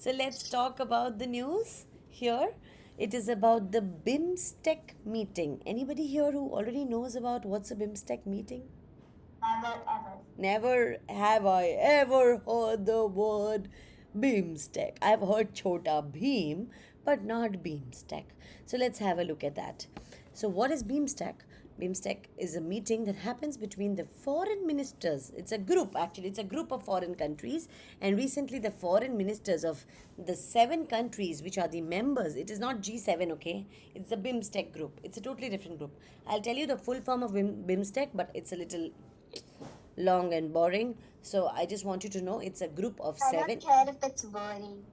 So let's talk about the news here. It is about the BIMSTEC meeting. Anybody here who already knows about what's a BIMSTEC meeting? Never ever. Never have I ever heard the word BIMSTEC. I've heard Chota Bheem, but not BIMSTEC. So let's have a look at that. So, what is BIMSTEC? BIMSTEC is a meeting that happens between the foreign ministers. It's a group, actually, it's a group of foreign countries. And recently, the foreign ministers of the 7 countries which are the members, it is not G7, okay? It's the BIMSTEC group. It's a totally different group. I'll tell you the full form of BIMSTEC, but it's a little long and boring. So I just want you to know it's a group of I seven. don't care if it's boring.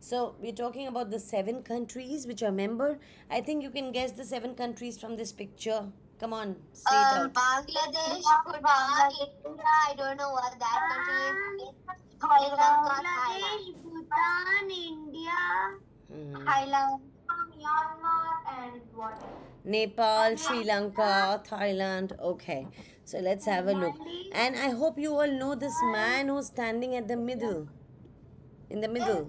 So we're talking about the 7 countries which are member. I think you can guess the 7 countries from this picture. Come on, say it out. Bangladesh, Bhutan, India. I don't know what that country is. Bangladesh, Bhutan, India, Thailand, Myanmar, and what? Nepal, Sri Lanka, Thailand. Okay, so let's have a look. And I hope you all know this man who's standing at the middle. In the middle.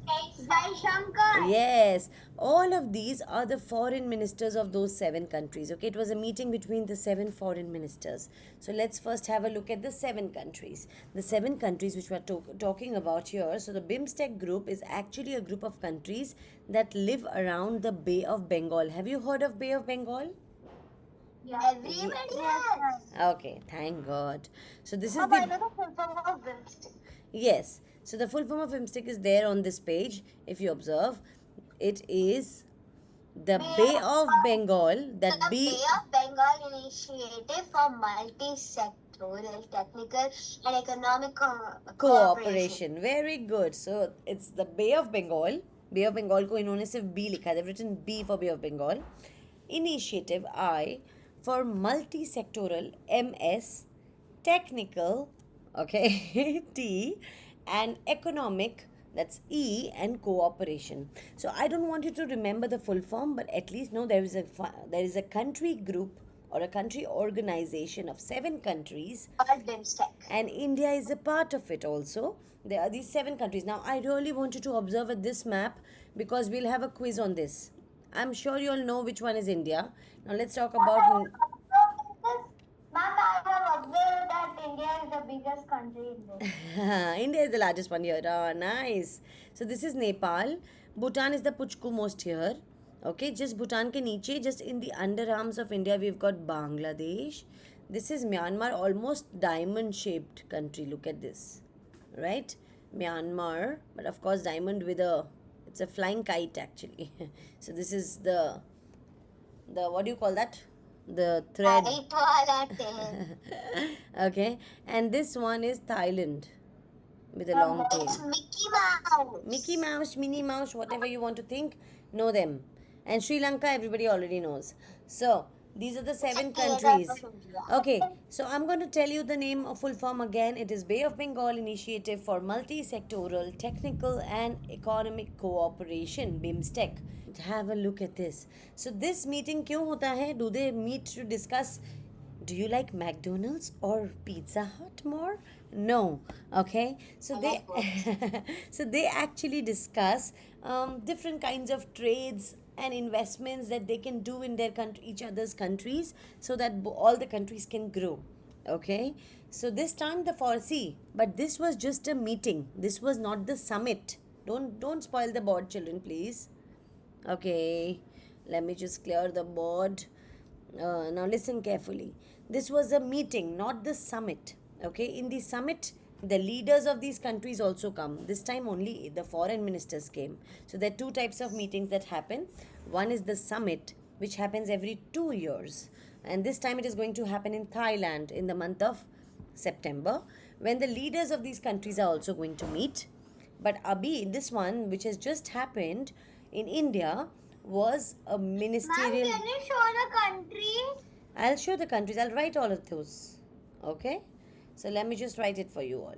Jai Shankar. Yes, all of these are the foreign ministers of those 7 countries. Okay, it was a meeting between the 7 foreign ministers. So let's first have a look at the 7 countries. The 7 countries which we're talking about here. So the BIMSTEC group is actually a group of countries that live around the Bay of Bengal. Have you heard of Bay of Bengal? Yeah. Everybody has. Okay, thank God. So this is I the know the full form of BIMSTEC. yes. So the full form of BIMSTEC is there on this page. If you observe, it is the Bay of Bengal. That The B. Bay of Bengal Initiative for Multi-Sectoral, Technical and Economic Cooperation. Cooperation. Very good. So it's the Bay of Bengal. Bay of Bengal को इन्होंने सिर्फ B लिखा है. They've written B for Bay of Bengal. Initiative I for multi-sectoral MS, technical, okay, T, and economic, that's E, and cooperation. So I don't want you to remember the full form, but at least know there is a country group or a country organization of 7 countries, Or BIMSTEC. and India is a part of it also. There are these 7 countries. Now I really want you to observe at this map because we'll have a quiz on this. I'm sure you all know which one is India. Now let's talk about. Ma'am, I have observed that India is the biggest country in this. India is the largest one here. Oh, nice. So this is Nepal. Bhutan is the Puchku most here. Okay, just Bhutan ke niche, just in the underarms of India, we've got Bangladesh. This is Myanmar, almost diamond shaped country. Look at this. Right? Myanmar, but of course, diamond with it's a flying kite actually. So this is the what do you call that? The thread. Okay, and this one is Thailand with a long tail. It's Mickey Mouse. Mickey Mouse, Minnie Mouse, whatever you want to think, know them. And Sri Lanka, everybody already knows. So these are the 7 countries. Okay, so I'm going to tell you the name of full form again. It is Bay of Bengal Initiative for Multi-Sectoral, Technical and Economic Cooperation, BIMSTEC. Have a look at this. So this meeting क्यों होता है? Do they meet to discuss, do you like McDonald's or Pizza Hut more? No. Okay, so they actually discuss different kinds of trades and investments that they can do in their each other's countries, so that all the countries can grow. Okay, so this time the foresee, but this was just a meeting. This was not the summit. Don't spoil the board, children, please. Okay, let me just clear the board. Now listen carefully. This was a meeting, not the summit. Okay, in the summit, the leaders of these countries also come. This time only the foreign ministers came. So there are 2 types of meetings that happen. One is the summit, which happens every 2 years, and this time it is going to happen in Thailand in the month of September, when the leaders of these countries are also going to meet. But Abhi, this one which has just happened in India, was a ministerial. Ma'am, can you show the countries? I'll show the countries. I'll write all of those. Okay? So let me just write it for you all.